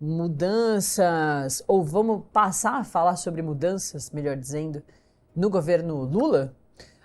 mudanças, ou vamos passar a falar sobre mudanças, melhor dizendo, no governo Lula?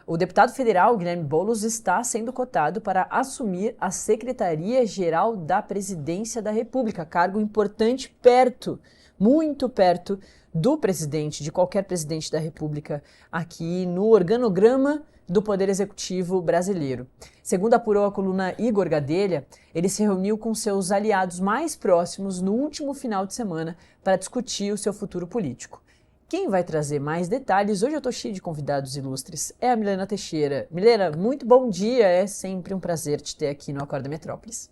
O deputado federal Guilherme Boulos está sendo cotado para assumir a Secretaria-Geral da Presidência da República, cargo importante perto, muito perto do presidente, de qualquer presidente da República, aqui no organograma do Poder Executivo brasileiro. Segundo apurou a coluna Igor Gadelha, ele se reuniu com seus aliados mais próximos no último final de semana para discutir o seu futuro político. Quem vai trazer mais detalhes, hoje eu estou cheio de convidados ilustres, é a Milena Teixeira. Milena, muito bom dia, é sempre um prazer te ter aqui no Acorda Metrópolis.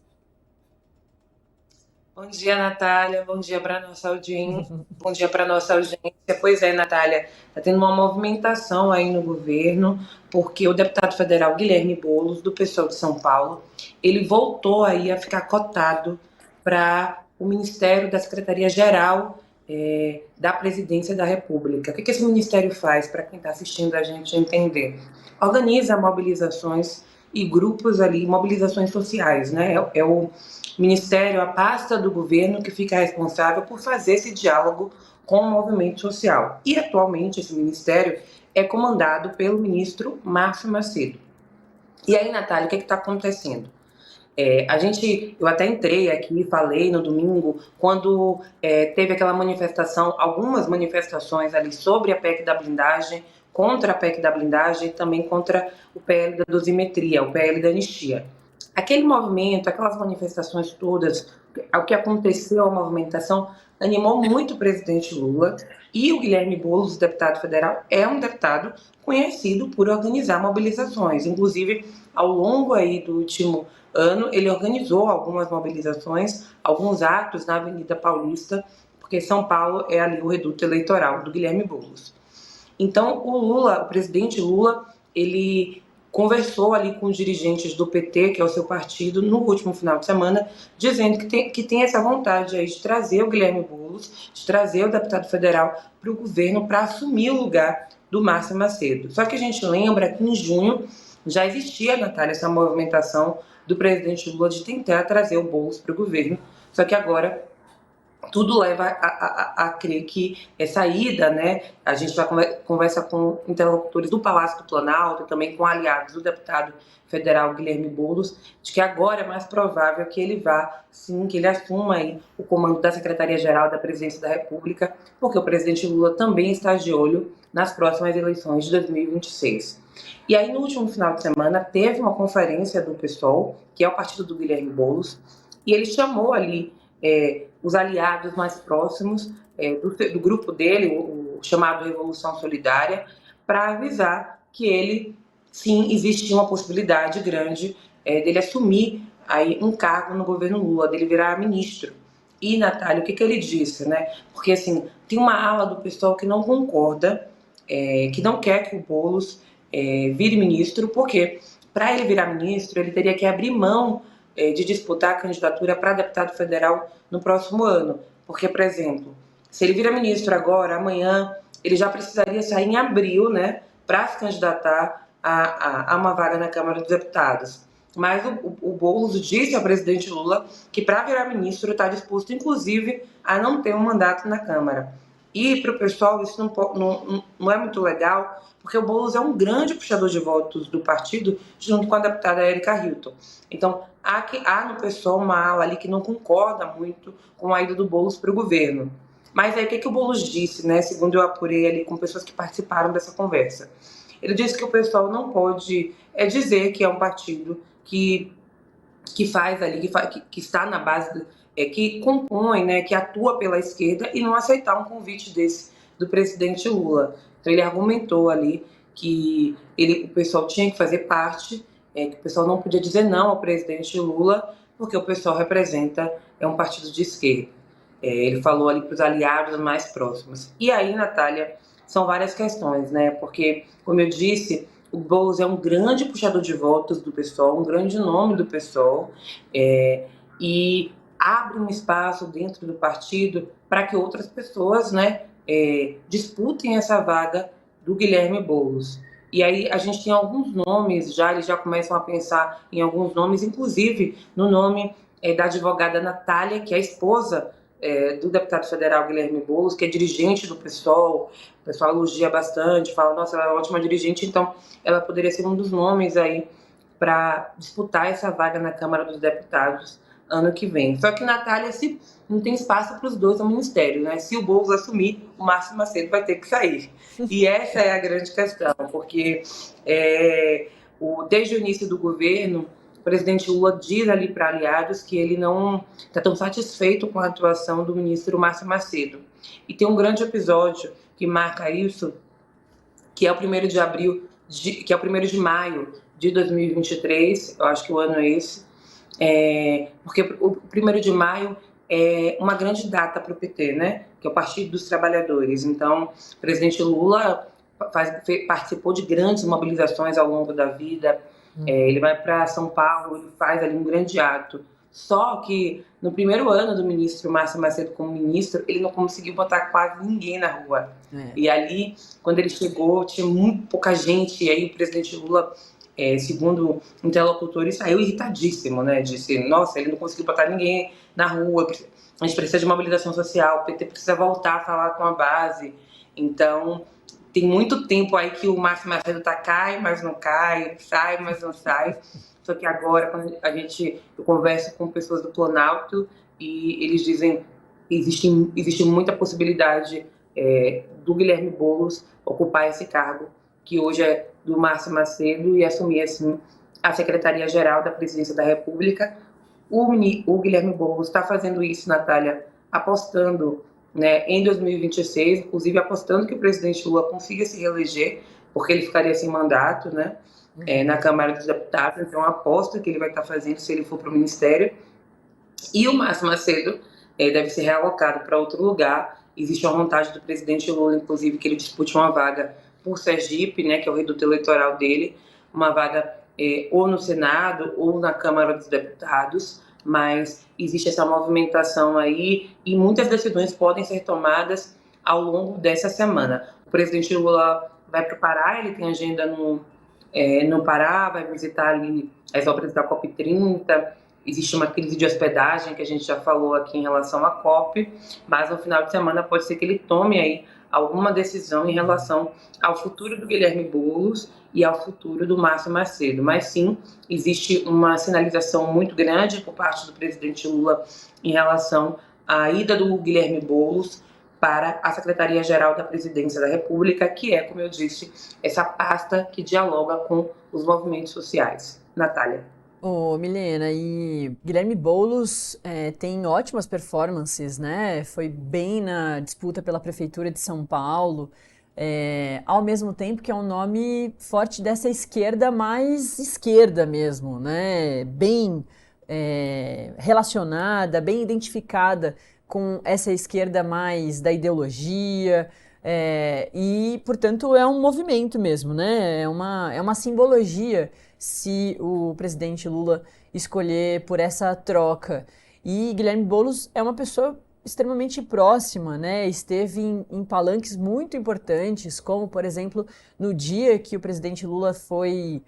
Bom dia, Natália, bom dia para nossa audiência, bom dia para nossa audiência. Pois é, Natália, está tendo uma movimentação aí no governo, porque o deputado federal Guilherme Boulos, do PSOL de São Paulo, ele voltou aí a ficar cotado para o Ministério da Secretaria-Geral da Presidência da República. O que esse ministério faz, para quem está assistindo a gente entender? Organiza mobilizações e grupos ali, mobilizações sociais, né? É o ministério, a pasta do governo que fica responsável por fazer esse diálogo com o movimento social. E atualmente esse ministério é comandado pelo ministro Márcio Macedo. E aí, Natália, o que está acontecendo? Eu até entrei aqui, falei no domingo, quando teve aquela manifestação, algumas manifestações ali sobre a PEC da blindagem, contra a PEC da blindagem e também contra o PL da dosimetria, o PL da anistia. Aquele movimento, aquelas manifestações todas, o que aconteceu, a movimentação, animou muito o presidente Lula, e o Guilherme Boulos, deputado federal, é um deputado conhecido por organizar mobilizações. Inclusive, ao longo aí do último ano, ele organizou algumas mobilizações, alguns atos na Avenida Paulista, porque São Paulo é ali o reduto eleitoral do Guilherme Boulos. Então, o presidente Lula, ele conversou ali com os dirigentes do PT, que é o seu partido, no último final de semana, dizendo que tem essa vontade aí de trazer o Guilherme Boulos, de trazer o deputado federal para o governo para assumir o lugar do Márcio Macedo. Só que a gente lembra que em junho já existia, Natália, essa movimentação do presidente Lula de tentar trazer o Boulos para o governo, só que agora tudo leva a crer que essa ida, né, a gente vai conversa com interlocutores do Palácio do Planalto e também com aliados do deputado federal Guilherme Boulos, de que agora é mais provável que ele vá, sim, que ele assuma aí o comando da Secretaria-Geral da Presidência da República, porque o presidente Lula também está de olho nas próximas eleições de 2026. E aí, no último final de semana, teve uma conferência do PSOL, que é o partido do Guilherme Boulos, e ele chamou ali os aliados mais próximos do grupo dele, o chamado Revolução Solidária, para avisar que ele, sim, existia uma possibilidade grande dele assumir aí um cargo no governo Lula, dele virar ministro. E, Natália, o que ele disse, né? Porque, assim, tem uma ala do pessoal que não concorda, que não quer que o Boulos vire ministro, porque para ele virar ministro, ele teria que abrir mão de disputar a candidatura para deputado federal no próximo ano. Porque, por exemplo, se ele vira ministro agora, amanhã, ele já precisaria sair em abril, né, para se candidatar a uma vaga na Câmara dos Deputados. Mas o Boulos disse ao presidente Lula que para virar ministro está disposto, inclusive, a não ter um mandato na Câmara. E para o pessoal isso não é muito legal, porque o Boulos é um grande puxador de votos do partido, junto com a deputada Erika Hilton. Então, há no pessoal uma ala ali que não concorda muito com a ida do Boulos para o governo. Mas aí o que o Boulos disse, né, segundo eu apurei ali com pessoas que participaram dessa conversa? Ele disse que o pessoal não pode dizer que é um partido que faz ali, que está na base, que compõe, né, que atua pela esquerda, e não aceitar um convite desse do presidente Lula. Então ele argumentou ali que o pessoal tinha que fazer parte, que o pessoal não podia dizer não ao presidente Lula, porque o pessoal representa um partido de esquerda. Ele falou ali para os aliados mais próximos. E aí, Natália, são várias questões, né? Porque, como eu disse, o Boulos é um grande puxador de votos do PSOL, um grande nome do PSOL, e abre um espaço dentro do partido para que outras pessoas, né, disputem essa vaga do Guilherme Boulos. E aí a gente tem alguns nomes eles já começam a pensar em alguns nomes, inclusive no nome da advogada Natália, que é a esposa do deputado federal Guilherme Boulos, que é dirigente do PSOL. O pessoal elogia bastante, fala, nossa, ela é uma ótima dirigente, então ela poderia ser um dos nomes aí para disputar essa vaga na Câmara dos Deputados ano que vem. Só que, Natália, se não tem espaço para os dois no Ministério, né? Se o Boulos assumir, o Márcio Macedo vai ter que sair. E essa é a grande questão, porque desde o início do governo, o presidente Lula diz ali para aliados que ele não está tão satisfeito com a atuação do ministro Márcio Macedo. E tem um grande episódio que marca isso, que é o 1º de abril, que é o 1º de maio de 2023, eu acho que o ano é esse, porque o 1º de maio é uma grande data para o PT, né? Que é o Partido dos Trabalhadores. Então, o presidente Lula participou de grandes mobilizações ao longo da vida. Ele vai para São Paulo, ele faz ali um grande ato. Só que no primeiro ano do ministro Márcio Macedo como ministro, ele não conseguiu botar quase ninguém na rua. E ali, quando ele chegou, tinha muito pouca gente. E aí o presidente Lula, segundo interlocutores, saiu irritadíssimo, né? Disse, nossa, ele não conseguiu botar ninguém na rua, a gente precisa de mobilização social, o PT precisa voltar a falar com a base. Então, tem muito tempo aí que o Márcio Macedo cai, mas não cai, sai, mas não sai. Só que agora, quando eu converso com pessoas do Planalto e eles dizem que existe muita possibilidade do Guilherme Boulos ocupar esse cargo, que hoje é do Márcio Macedo, e assumir, assim, a Secretaria-Geral da Presidência da República. O Guilherme Boulos está fazendo isso, Natália, apostando, né, em 2026, inclusive apostando que o presidente Lula consiga se reeleger, porque ele ficaria sem mandato, né, na Câmara dos Deputados. Então, aposto que ele vai estar fazendo se ele for para o Ministério. E o Márcio Macedo deve ser realocado para outro lugar. Existe uma vontade do presidente Lula, inclusive, que ele dispute uma vaga por Sergipe, né, que é o reduto eleitoral dele, uma vaga ou no Senado ou na Câmara dos Deputados, mas existe essa movimentação aí e muitas decisões podem ser tomadas ao longo dessa semana. O presidente Lula vai para o Pará, ele tem agenda no Pará, vai visitar ali as obras da COP30, existe uma crise de hospedagem que a gente já falou aqui em relação à COP, mas no final de semana pode ser que ele tome aí alguma decisão em relação ao futuro do Guilherme Boulos e ao futuro do Márcio Macedo. Mas sim, existe uma sinalização muito grande por parte do presidente Lula em relação à ida do Guilherme Boulos para a Secretaria-Geral da Presidência da República, que é, como eu disse, essa pasta que dialoga com os movimentos sociais. Natália. Ô, Milena, e Guilherme Boulos tem ótimas performances, né? Foi bem na disputa pela Prefeitura de São Paulo, ao mesmo tempo que é um nome forte dessa esquerda mais esquerda mesmo, né? Bem relacionada, bem identificada com essa esquerda mais da ideologia, e, portanto, é um movimento mesmo, né? É uma simbologia se o presidente Lula escolher por essa troca. E Guilherme Boulos é uma pessoa extremamente próxima, né? Esteve em palanques muito importantes, como, por exemplo, no dia que o presidente Lula foi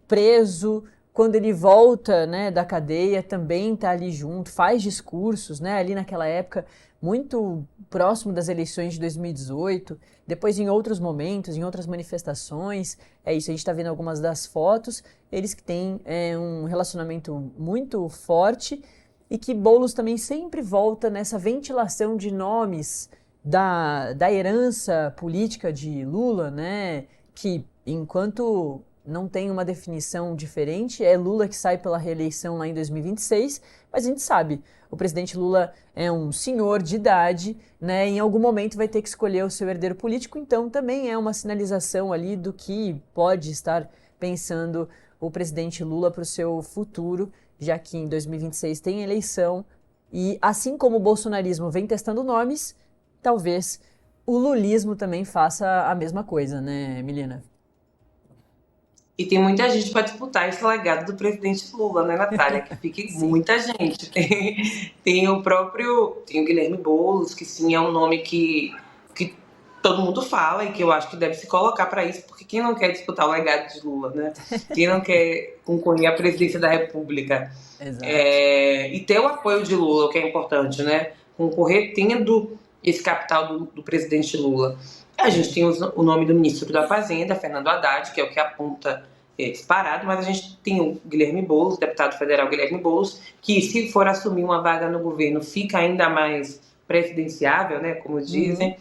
preso, quando ele volta, né, da cadeia, também está ali junto, faz discursos, né, ali naquela época, muito próximo das eleições de 2018, depois em outros momentos, em outras manifestações. É isso, a gente está vendo algumas das fotos, eles que têm um relacionamento muito forte e que Boulos também sempre volta nessa ventilação de nomes da herança política de Lula, né, que enquanto não tem uma definição diferente, é Lula que sai pela reeleição lá em 2026, mas a gente sabe, o presidente Lula é um senhor de idade, né, em algum momento vai ter que escolher o seu herdeiro político, então também é uma sinalização ali do que pode estar pensando o presidente Lula para o seu futuro, já que em 2026 tem eleição, e assim como o bolsonarismo vem testando nomes, talvez o lulismo também faça a mesma coisa, né, Milena? E tem muita gente para disputar esse legado do presidente Lula, né, Natália? Que fique muita gente. Tem o Guilherme Boulos, que sim é um nome que todo mundo fala e que eu acho que deve se colocar para isso, porque quem não quer disputar o legado de Lula, né? Quem não quer concorrer à presidência da República? Exato. E ter o apoio de Lula, o que é importante, né? Concorrer tendo esse capital do presidente Lula. A gente tem o nome do ministro da Fazenda, Fernando Haddad, que é o que aponta disparado, mas a gente tem o Guilherme Boulos, deputado federal Guilherme Boulos, que se for assumir uma vaga no governo fica ainda mais presidenciável, né? Como dizem.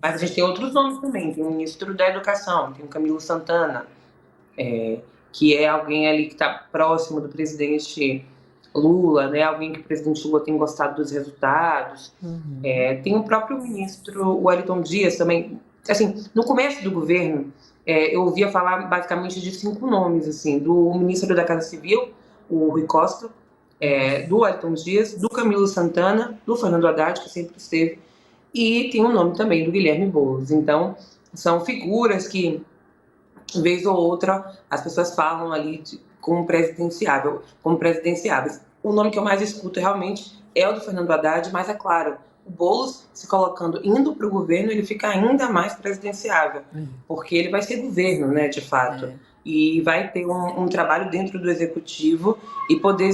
Mas a gente tem outros nomes também, tem o ministro da Educação, tem o Camilo Santana, que é alguém ali que está próximo do presidente Lula, né? Alguém que o presidente Lula tem gostado dos resultados. Tem o próprio ministro Wellington Dias também. Assim, no começo do governo, eu ouvia falar basicamente de 5 nomes, assim, do ministro da Casa Civil, o Rui Costa, do Wellington Dias, do Camilo Santana, do Fernando Haddad, que sempre esteve, e tem o nome também do Guilherme Boulos. Então, são figuras que, vez ou outra, as pessoas falam ali como presidenciáveis. O nome que eu mais escuto realmente é o do Fernando Haddad, mas é claro, o Boulos se colocando, indo para o governo, ele fica ainda mais presidenciável, porque ele vai ser governo, né, de fato. E vai ter um trabalho dentro do executivo e poder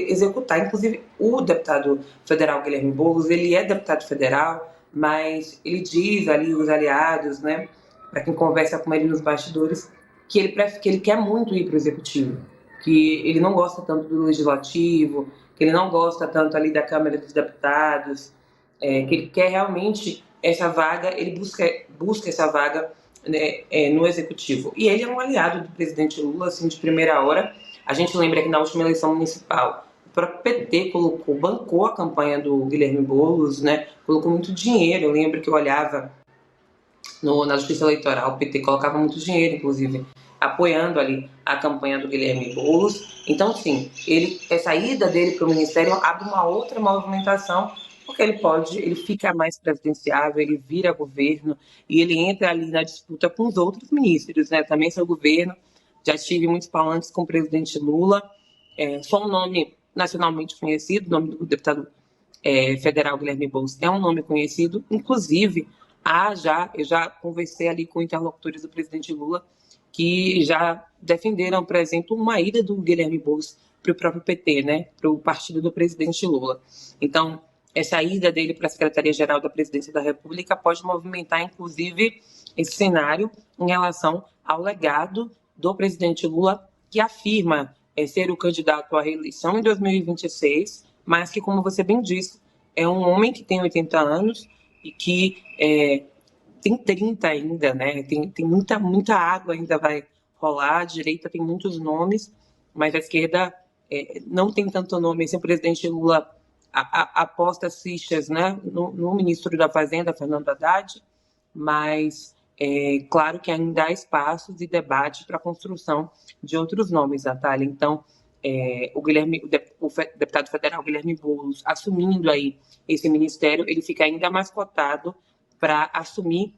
executar. Inclusive, o deputado federal Guilherme Boulos, ele é deputado federal, mas ele diz ali, os aliados, né, para quem conversa com ele nos bastidores, que ele quer muito ir para o executivo, que ele não gosta tanto do legislativo, que ele não gosta tanto ali da Câmara dos Deputados, que ele quer realmente essa vaga, ele busca essa vaga, né, no executivo. E ele é um aliado do presidente Lula, assim, de primeira hora. A gente lembra que na última eleição municipal, o próprio PT bancou a campanha do Guilherme Boulos, né, colocou muito dinheiro. Eu lembro que eu olhava na Justiça Eleitoral, o PT colocava muito dinheiro, inclusive, apoiando ali a campanha do Guilherme Boulos. Então, sim, essa ida dele para o Ministério abre uma outra movimentação, porque ele fica mais presidenciável, ele vira governo e ele entra ali na disputa com os outros ministros, né? Também seu governo. Já tive muitos palanques com o presidente Lula. Só um nome nacionalmente conhecido, o nome do deputado federal Guilherme Boulos é um nome conhecido, inclusive eu já conversei ali com interlocutores do presidente Lula que já defenderam, por exemplo, uma ida do Guilherme Boulos para o próprio PT, né, para o partido do presidente Lula. Então, essa ida dele para a Secretaria-Geral da Presidência da República pode movimentar, inclusive, esse cenário em relação ao legado do presidente Lula, que afirma ser o candidato à reeleição em 2026, mas que, como você bem disse, é um homem que tem 80 anos e que tem 30 ainda, né? Tem muita água ainda vai rolar. A direita tem muitos nomes, mas a esquerda não tem tanto nome. Esse presidente Lula aposta fichas, né, no ministro da Fazenda, Fernando Haddad, mas claro que ainda há espaços e debate para a construção de outros nomes, Natália. Então, o deputado federal Guilherme Boulos, assumindo aí esse ministério, ele fica ainda mais cotado para assumir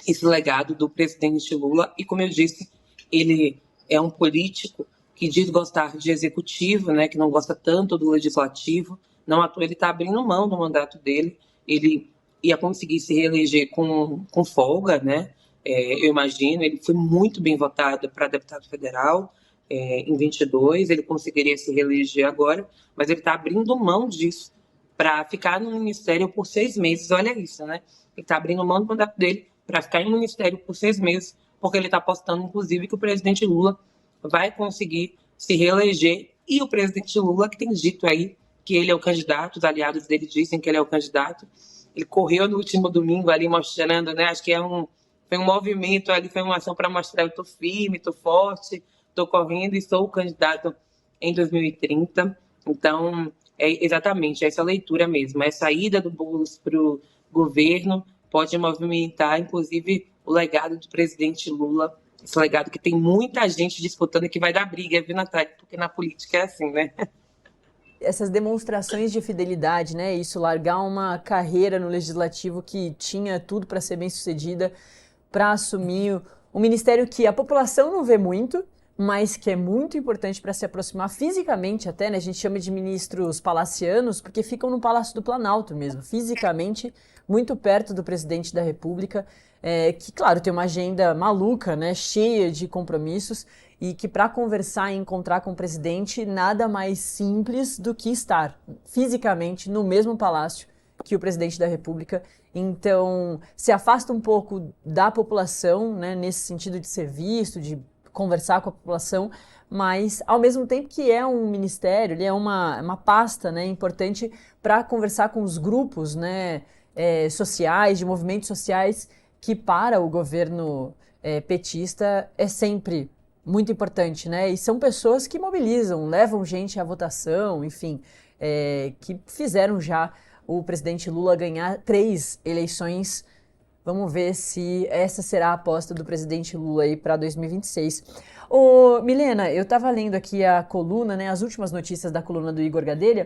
esse legado do presidente Lula. E, como eu disse, ele é um político que diz gostar de executivo, né, que não gosta tanto do legislativo. Não à toa ele está abrindo mão do mandato dele. Ele ia conseguir se reeleger com folga, né? Eu imagino. Ele foi muito bem votado para deputado federal em 22. Ele conseguiria se reeleger agora, mas ele está abrindo mão disso para ficar no ministério por 6 meses. Olha isso, né? Ele está abrindo mão do mandato dele para ficar no ministério por 6 meses, porque ele está apostando, inclusive, que o presidente Lula vai conseguir se reeleger. E o presidente Lula, que tem dito aí que ele é o candidato, os aliados dele dizem que ele é o candidato. Ele correu no último domingo ali mostrando, né? Acho que foi um movimento ali, foi uma ação para mostrar: eu estou firme, estou forte, estou correndo e sou o candidato em 2030. Então, é exatamente essa leitura mesmo. Essa ida do Boulos para o governo pode movimentar, inclusive, o legado do presidente Lula, esse legado que tem muita gente disputando e que vai dar briga, viu, Natália? Porque na política é assim, né? Essas demonstrações de fidelidade, né? Isso, largar uma carreira no legislativo que tinha tudo para ser bem sucedida, para assumir um ministério que a população não vê muito, mas que é muito importante para se aproximar fisicamente até, né? A gente chama de ministros palacianos, porque ficam no Palácio do Planalto mesmo, fisicamente, muito perto do presidente da República, que, claro, tem uma agenda maluca, né? Cheia de compromissos, e que para conversar e encontrar com o presidente, nada mais simples do que estar fisicamente no mesmo palácio que o presidente da República. Então, se afasta um pouco da população, né, nesse sentido de ser visto, de conversar com a população, mas ao mesmo tempo que é um ministério, ele é uma pasta, né, importante para conversar com os grupos, né, sociais, de movimentos sociais, que para o governo petista é sempre muito importante, né? E são pessoas que mobilizam, levam gente à votação, enfim, que fizeram já o presidente Lula ganhar 3 eleições. Vamos ver se essa será a aposta do presidente Lula aí para 2026. Ô, Milena, eu estava lendo aqui a coluna, né, as últimas notícias da coluna do Igor Gadelha,